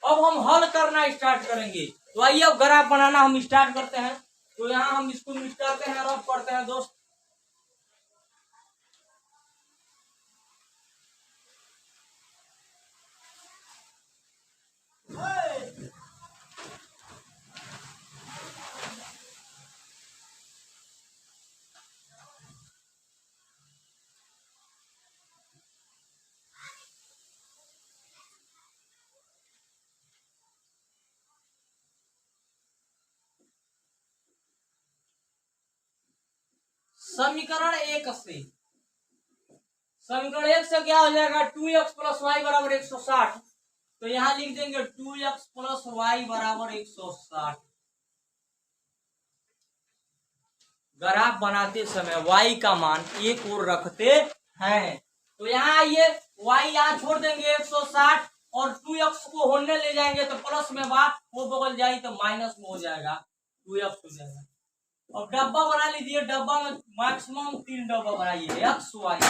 Speaker 1: अब हम हल करना स्टार्ट करेंगे, तो आइए अब ग्राफ बनाना हम स्टार्ट करते हैं। तो यहाँ हम इसको मिटाते हैं, रफ करते हैं दोस्त। समीकरण 1 से क्या हो जाएगा, 2x प्लस वाई बराबर 160, तो यहाँ लिख देंगे 2x प्लस वाई बराबर 160। ग्राफ बनाते समय y का मान एक और रखते हैं, तो यहाँ आइए y यहाँ छोड़ देंगे 160, और 2x को होने ले जाएंगे तो प्लस में बात वो बगल जाए तो माइनस में हो जाएगा, 2x हो जाएगा। अब डब्बा बना लीजिए, डब्बा में मैक्सिमम 3 डब्बा बनाइए, एक्स वाई।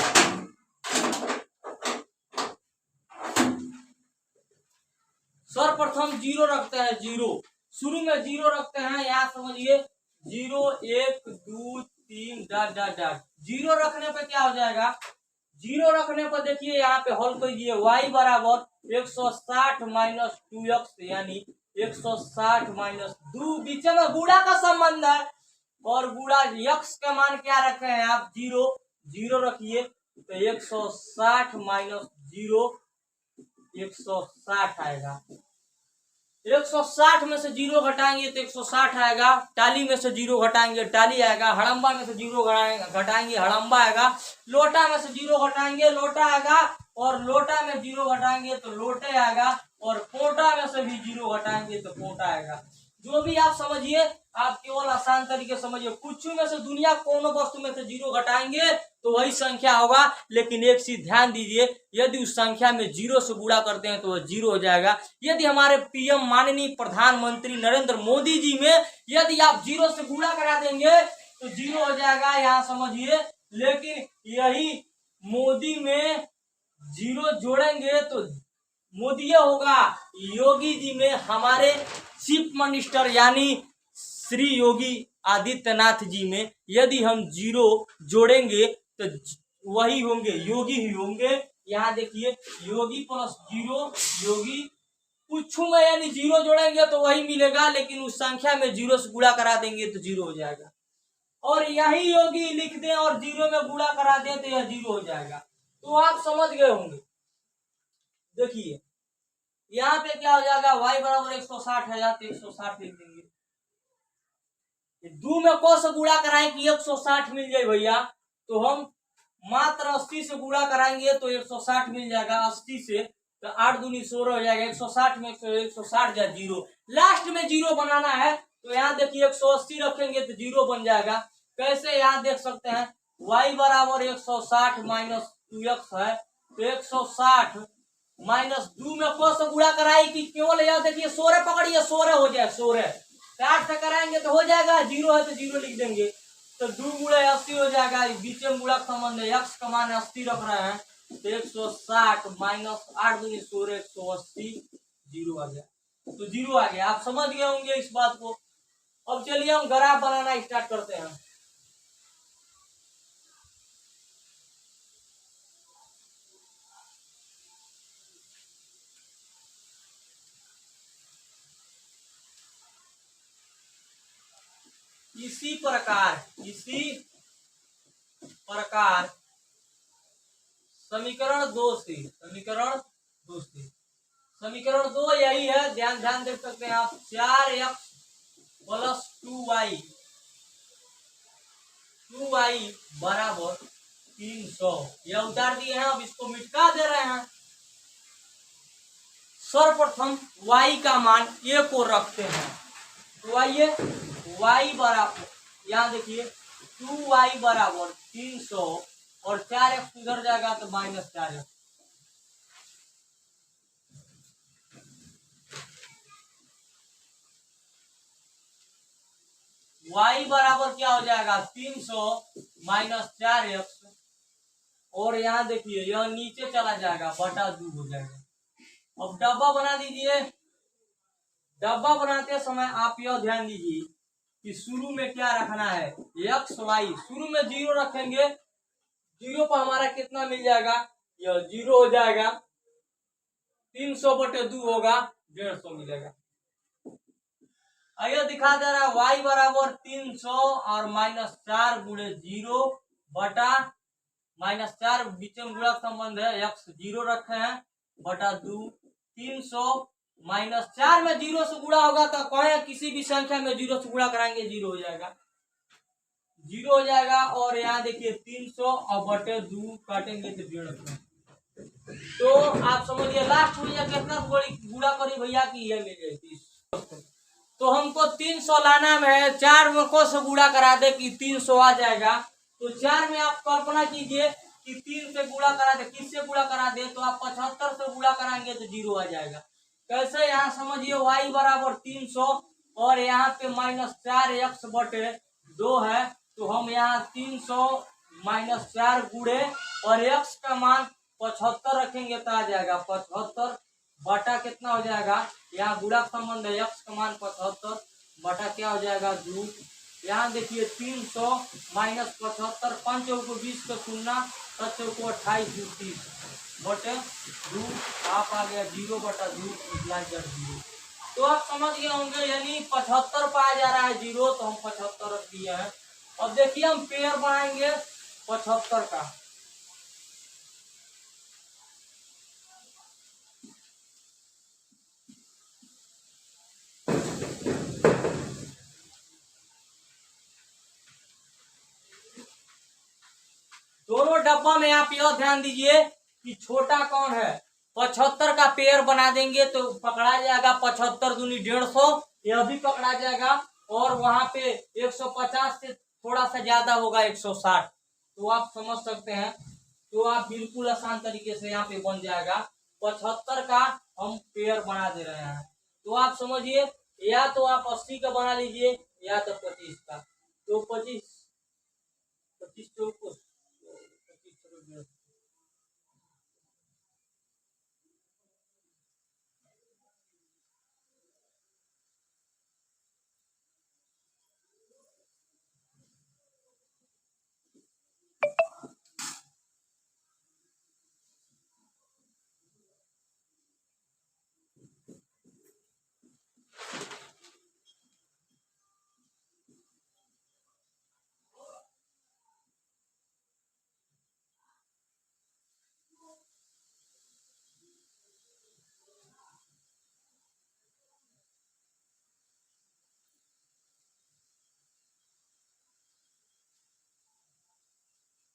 Speaker 1: सर्वप्रथम 0 रखते हैं, 0 शुरू में 0 रखते हैं, यहाँ समझिए 0 1 2 3 डॉट डॉट डॉट। 0 रखने पे क्या हो जाएगा, 0 रखने पर देखिए यहाँ पे हल कीजिए, y बराबर 160 माइनस 2x, यानी 160 माइनस 2, बीच में गुणा का संबंध है, और गुणा यक्स का मान क्या रखे हैं आप, 0 रखिए, तो 160 माइनस 0 160 आएगा। 160 में से जीरो घटाएंगे तो 160 आएगा। टाली में से जीरो घटाएंगे टाली आएगा। हड़म्बा में से जीरो घटाएंगे हड़म्बा आएगा। लोटा में से जीरो घटाएंगे लोटा आएगा। और लोटा में जीरो घटाएंगे तो लोटे आएगा। और पोटा में से भी जीरो घटाएंगे तो पोटा आएगा। जो भी आप समझिए, आप केवल आसान तरीके समझिए। कुछ में से दुनिया कोनो वस्तु में से जीरो घटाएंगे तो वही संख्या होगा। लेकिन एक चीज ध्यान दीजिए, यदि उस संख्या में जीरो से गुणा करते हैं तो वह जीरो हो जाएगा। यदि हमारे पीएम माननीय प्रधानमंत्री नरेंद्र मोदी जी में यदि आप जीरो से गुणा करा देंगे तो जीरो हो जाएगा, यहाँ समझिए। लेकिन यही मोदी में जीरो जोड़ेंगे तो मोदी होगा। योगी जी में हमारे चीफ मिनिस्टर यानी श्री योगी आदित्यनाथ जी में यदि हम जीरो जोड़ेंगे तो वही होंगे, योगी ही होंगे। यहाँ देखिए, योगी प्लस जीरो योगी। कुछ में यानी जीरो जोड़ेंगे तो वही मिलेगा, लेकिन उस संख्या में जीरो से गुणा करा देंगे तो जीरो हो जाएगा। और यही योगी लिख दें और जीरो में गुणा करा दें तो यह जीरो हो जाएगा। तो आप समझ गए होंगे। देखिए यहाँ पे क्या हो जाएगा, y बराबर 160 है, या तो 160 लिख देंगे। दो में कौन से गुणा कराएं कि 160 मिल जाए भैया, तो हम मात्र 80 से गुणा कराएंगे तो 160 मिल जाएगा। 80 से तो 8 दूनी 16 हो जाएगा। 160 में 160 जा जीरो, लास्ट में जीरो बनाना है तो यहाँ देखिए 180 रखेंगे तो जीरो बन जाएगा। कैसे, यहाँ देख सकते हैं y बराबर 160 माइनस 2x है, तो 160 माइनस 2 में कौन सा गुणा कराई कि केवल यह देखिए 16 पकड़िए, 16 हो जाए। 16 8 से कराएंगे तो हो जाएगा, जीरो है तो जीरो लिख देंगे तो 2 गुणे 80 हो जाएगा। बीच में गुणा संबंध है, x का मान 80 रख रहे हैं तो 160 माइनस 8 दूनी 16 180 जीरो आ गया। तो जीरो आ गया। आप समझ गए होंगे इस बात को। अब चलिए हम ग्राफ बनाना स्टार्ट करते हैं। इसी प्रकार समीकरण दो यही है। ध्यान देख सकते हैं आप। 4x प्लस 2y बराबर 300 यह उतार दिए हैं। अब इसको मिटा दे रहे हैं। सर्वप्रथम y का मान a को रखते हैं तो आइए y बराबर, यहाँ देखिए 2y बराबर 300 और 4x उधर जाएगा तो माइनस 4x। y बराबर क्या हो जाएगा 300 माइनस 4x। और यहाँ देखिए यह नीचे चला जाएगा, बटा 2 हो जाएगा। अब डब्बा बना दीजिए। डब्बा बनाते समय आप यह ध्यान दीजिए कि शुरू में क्या रखना है, एक्स वाई। शुरू में जीरो रखेंगे, जीरो पर हमारा कितना मिल जाएगा, यह जीरो हो जाएगा। 300 बटे 2 होगा 150 मिलेगा। आइए दिखा दे रहा है y बराबर 300 और माइनस 4 गुणे 0 बटा माइनस 4 बीच में गुणा संबंध है, x जीरो रखे हैं बटा 2। 300 माइनस 4 में जीरो से गुणा होगा तो कहें किसी भी संख्या में जीरो से गुणा कराएंगे जीरो हो जाएगा, जीरो हो जाएगा। और यहाँ देखिए 300 और बटे 2 काटेंगे तो 150। तो आप समझिए लास्ट भैया कितना गुणा करी भैया की ये मिल जाए। तो हमको 300 लाना है, 4 में को से गुणा करा दे कि 300 आ जाएगा। तो 4 में आप कल्पना कीजिए कि 3 से गुणा करा दे, किससे गुणा करा दे तो आप 75 से गुणा कराएंगे तो जीरो आ जाएगा। कैसे, यहाँ समझिए y बराबर 300 और यहाँ पे माइनस 4x बटे 2 है। तो हम यहाँ 300 माइनस 4 गुणे और x का मान 75 रखेंगे तो आ जाएगा 75 बटा कितना हो जाएगा, यहाँ गुणा संबंध है, x का मान 75 बटा क्या हो जाएगा 2। यहाँ देखिए 300 माइनस 75, 5 को 20 का शून्य, 7 को 28 30 बटे 2 आप आ गया 0 बटा 2 0। तो आप समझ गए होंगे, यानी 75 पाया जा रहा है जीरो तो हम 75 रख दिए हैं। अब देखिए हम पेयर बनाएंगे 75 का। दोनों डब्बा में आप यह ध्यान दीजिए कि छोटा कौन है। 75 का पेयर बना देंगे तो पकड़ा जाएगा 75 दूनी 150, यह भी पकड़ा जाएगा। और वहां पे 150 से थोड़ा सा ज्यादा होगा 160, तो आप समझ सकते हैं। तो आप बिल्कुल आसान तरीके से यहाँ पे बन जाएगा। 75 का हम पेयर बना दे रहे हैं, तो आप समझिए, या तो आप 80 का बना लीजिए या तो 25 का। तो 25 25 चौको 25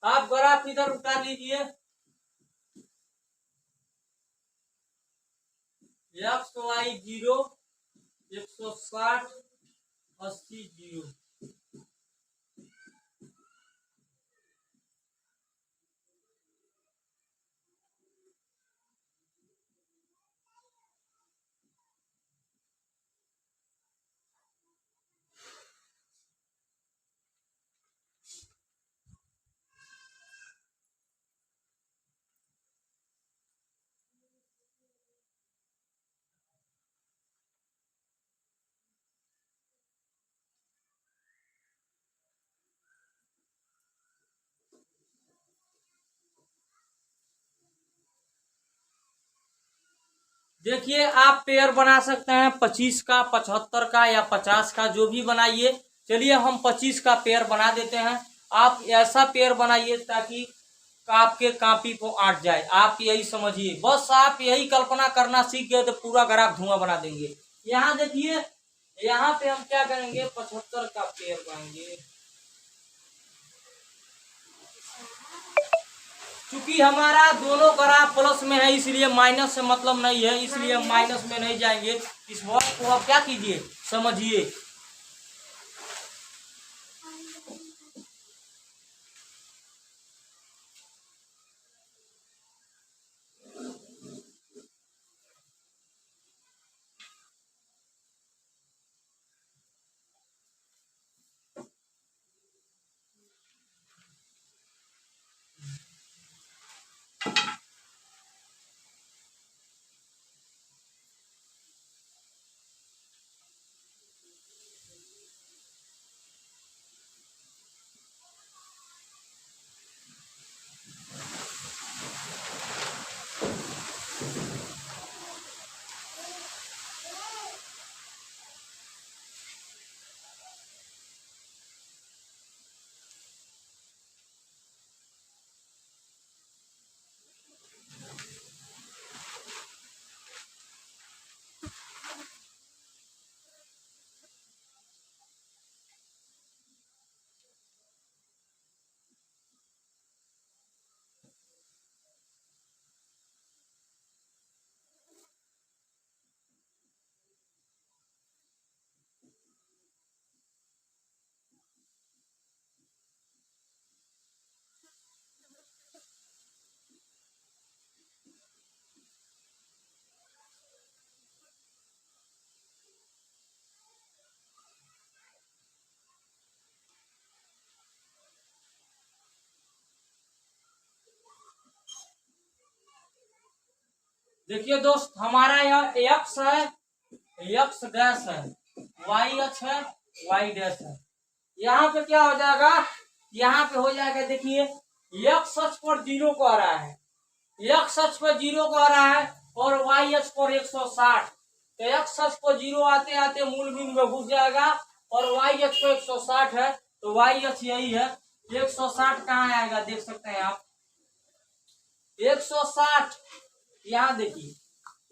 Speaker 1: आप ग्राफ इधर उतार लीजिए। X y 0, 160, 80 0। देखिए, आप पेयर बना सकते हैं 25 का, 75 का या 50 का, जो भी बनाइए। चलिए हम 25 का पेयर बना देते हैं। आप ऐसा पेयर बनाइए ताकि आपके कॉपी को आट जाए। आप यही समझिए, बस आप यही कल्पना करना सीख गए तो पूरा ग्राफ धुआं बना देंगे। यहाँ देखिए, यहाँ पे हम क्या करेंगे, 75 का पेयर बनाएंगे। क्योंकि हमारा दोनों ग्राफ प्लस में है, इसलिए माइनस से मतलब नहीं है, इसलिए हम माइनस में नहीं जाएंगे। इस वर्ड को आप क्या कीजिए, समझिए। देखिए दोस्त, हमारा यह एक्स है, एक्स डैश है, वाई अक्ष है, वाई डैश है। यहाँ पे क्या हो जाएगा, यहाँ पे हो जाएगा, देखिए एक्स अक्ष पर 0 को आ रहा है, एक्स अक्ष पर 0 को आ रहा है, और वाई अक्ष पर 160। तो एक्स अक्ष पर 0 आते आते मूल बिंदु में घुस जाएगा, और वाई अक्ष पर 160 है, तो वाई अक्ष यही है। 160 कहाँ आएगा, देख सकते हैं आप, 160 यहाँ देखिए,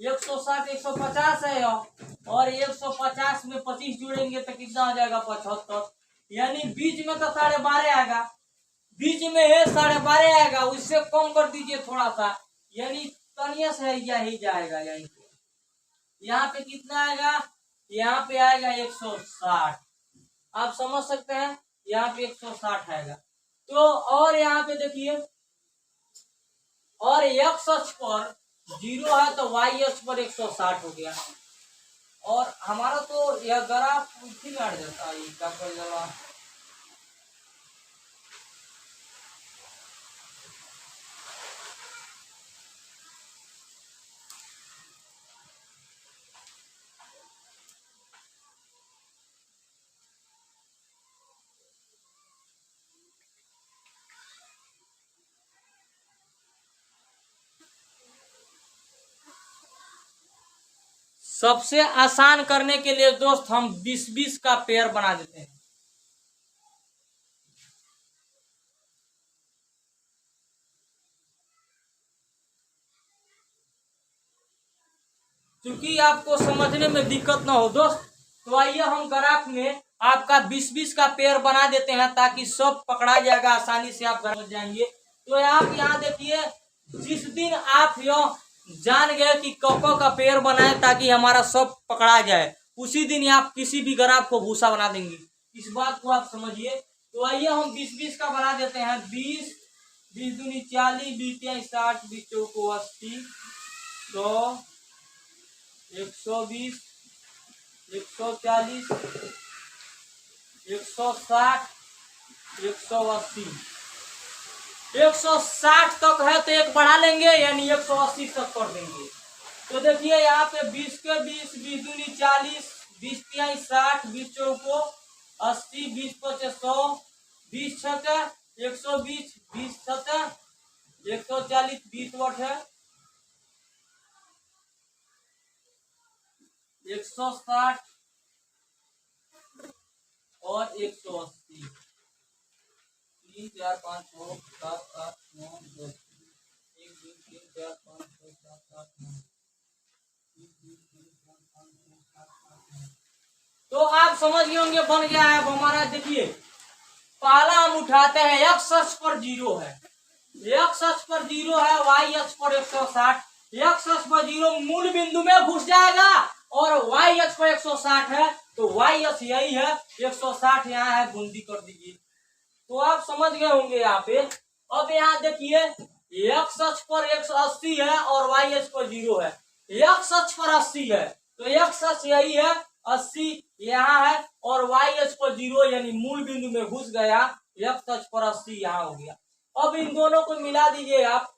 Speaker 1: 160 150 है, और 150 में 25 जोड़ेंगे तो कितना हो जाएगा, 75। यानी बीच में तो 12.5 आएगा, बीच में 12.5 आएगा, उससे कम कर दीजिए थोड़ा सा, यानी तनिया से ही जाएगा यहीं पे। यहाँ पे कितना आएगा, यहाँ पे आएगा 160। आप समझ सकते हैं, यहाँ पे 160 आएगा। तो और यहाँ पे देखिए, और एक्स अक्ष पर 0 है तो वाई अक्ष पर 160 हो गया। और हमारा तो यह ग्राफ उसी में अड़ जाता है, क्या कर जला। सबसे आसान करने के लिए दोस्त हम 20-20 का पेयर बना देते हैं। क्योंकि आपको समझने में दिक्कत ना हो दोस्त, तो आइए हम ग्राफ में आपका 20-20 का पेयर बना देते हैं, ताकि सब पकड़ा जाएगा, आसानी से आप घर जाएंगे। तो आप यहाँ देखिए, जिस दिन आप यह जान गए कि कौको का पेयर बनाए ताकि हमारा सब पकड़ा जाए, उसी दिन आप किसी भी ग्राफ को भूसा बना देंगे। इस बात को आप समझिए। तो आइए हम 20-20 का बना देते हैं। 20, 20 दूनी 40, 20 60, 20 चौको 80, 100, 120, 140, 160, 180। 160 तक है तो एक बढ़ा लेंगे, यानी 180 तक कर देंगे। तो देखिए यहाँ पे 20 के 20, 20 दूनी 40, 20 तिहाई 60, 20 चौको 80, 20 पचे 100, 20 छक्का 120, 20 छक्का 140, 20 वट है 160 और 180। 3 4 5 6 7 8 9 10, 1 2 3 4 5 6 7 8 9। तो आप समझ गए होंगे बन गया है अब हमारा। देखिए पहला हम उठाते हैं, एक्स अक्ष पर 0 है, एक्स अक्ष पर 0 है, वाई अक्ष पर 160। एक्स अक्ष पर 0 मूल बिंदु में घुस जाएगा, और वाई अक्ष पर 160 है, तो वाई अक्ष यही है, 160 यहाँ है, बूंदी कर दीजिए। तो आप समझ गए होंगे यहाँ पे। अब यहाँ देखिए, एक्स अक्ष पर 180 है और वाई अक्ष पर 0 है। एक्स अक्ष पर 80 है तो एक्स अक्ष यही है, 80 यहाँ है, और वाई अक्ष पर 0, यानी मूल बिंदु में घुस गया, एक्स अक्ष पर 80 यहाँ हो गया। अब इन दोनों को मिला दीजिए आप,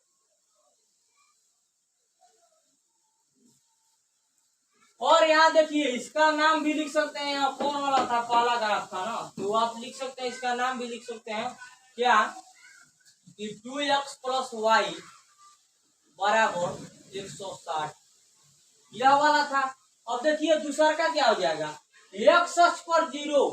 Speaker 1: और यहाँ देखिए इसका नाम भी लिख सकते हैं, यहाँ कौन वाला था, पहला ग्राफ था ना, तो आप लिख सकते हैं, इसका नाम भी लिख सकते हैं क्या, कि 2x प्लस वाई बराबर 160, यह वाला था। अब देखिए दूसरा का क्या हो जाएगा, एक्स अक्ष पर 0,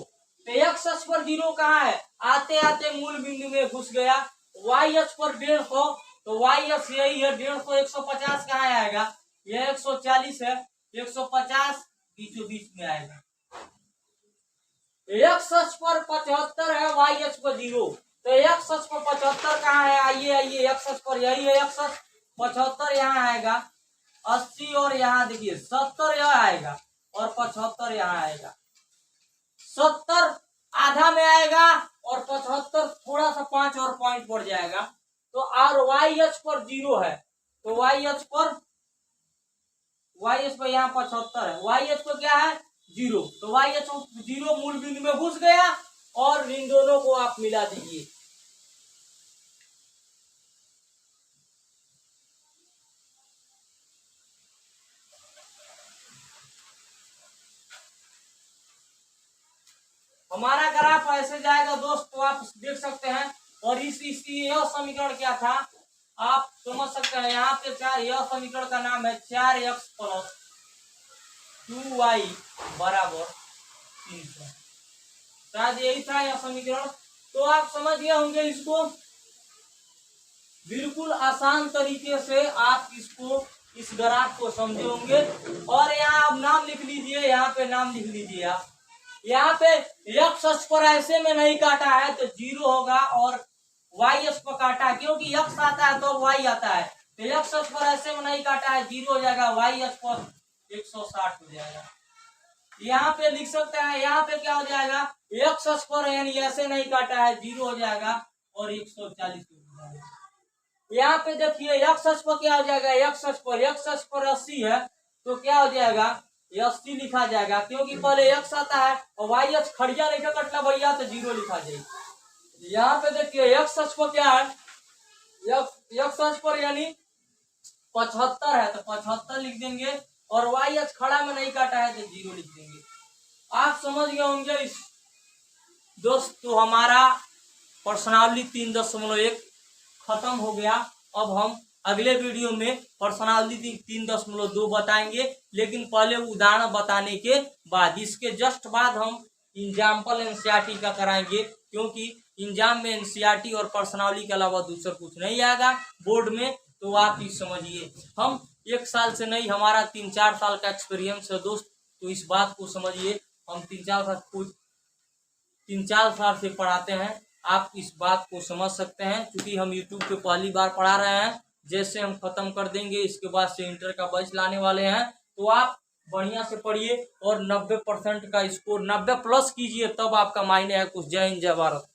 Speaker 1: तो एक्स अक्ष पर 0 कहाँ है, आते आते मूल बिंदु में घुस गया। वाई अक्ष पर 150, तो वाई अक्ष यही है, 150, 150 कहाँ आएगा, यह 140 है, 150 बीचों बीच में आएगा। एक्स अक्ष पर 75 है, वाई अक्ष पर 0, तो एक्स अक्ष पर 75 कहाँ है, आइए आइए, एक्स अक्ष पर यही है, एक्स अक्ष 75 यहाँ आएगा, 80 और यहाँ देखिए 70 यह आएगा, और 75 यहाँ आएगा। 70 आधा में आएगा और 75 थोड़ा सा 5 और पॉइंट पड़ जाएगा। तो और वाई अक्ष पर 0 है, तो वाई अक्ष पर यहाँ 75 है, वाई अक्ष पर क्या है 0, तो वाई अक्ष 0 मूल बिंदु में घुस गया, और इन दोनों को आप मिला दीजिए। हमारा ग्राफ ऐसे जाएगा दोस्त, तो आप देख सकते हैं। और यह समीकरण क्या था, आप समझ सकते हैं। यहाँ पे यह समीकरण का नाम है 4x प्लस 2y बराबर 300, शायद यही था यह समीकरण। तो आप समझ गए होंगे इसको, बिल्कुल आसान तरीके से आप इसको, इस ग्राफ को समझे होंगे। और यहाँ आप नाम लिख लीजिए, यहाँ पे नाम लिख लीजिए आप, यहाँ पे एक्स अक्ष पर ऐसे में नहीं काटा है तो 0 होगा, और वाई अक्ष पर काटा है, क्योंकि यक्स आता है तो वाई आता है, तो यक्स अक्ष पर ऐसे में नहीं काटा है, 0 हो जाएगा, वाई अक्ष पर 160 हो जाएगा। यहाँ पे लिख सकते हैं, यहाँ पे क्या हो जाएगा, एक्स अक्ष पर यानी ऐसे नहीं काटा है, 0 हो जाएगा और 140 हो जाएगा। यहाँ पे देखिए एक्स अक्ष पर क्या हो जाएगा, एक्स अक्ष पर 80 है तो क्या हो जाएगा, 80 लिखा जाएगा, क्योंकि पहले एक्स आता है और वाई अक्ष खड़िया नहीं कटला भैया तो 0 लिखा जाएगा। यहाँ पे देखिए एक्स अक्ष पर क्या है, एक्स अक्ष पर यानी 75 है तो 75 लिख देंगे, और वाई अक्ष खड़ा में नहीं काटा है तो 0 लिख देंगे। आप समझ गए होंगे इस दोस्त। तो हमारा पर्सनालिटी 3.1 खत्म हो गया। अब हम अगले वीडियो में पर्सनालिटी 3.2 बताएंगे, लेकिन पहले उदाहरण बताने के बाद, इसके जस्ट बाद हम एग्जाम्पल एनसीईआरटी का कराएंगे, क्योंकि एग्जाम में एनसीईआरटी और पर्सनालिटी के अलावा दूसरा कुछ नहीं आएगा बोर्ड में। तो आप ही समझिए, हम 1 साल से नहीं, हमारा 3-4 साल का एक्सपीरियंस है दोस्त। तो इस बात को समझिए, हम 3-4 साल से पढ़ाते हैं, आप इस बात को समझ सकते हैं। क्योंकि हम यूट्यूब पे पहली बार पढ़ा रहे हैं, जैसे हम खत्म कर देंगे इसके बाद से इंटर का बैच लाने वाले हैं, तो आप बढ़िया से पढ़िए और 90% का स्कोर 90 प्लस कीजिए, तब आपका मायने है कुछ। जय हिंद, जय भारत।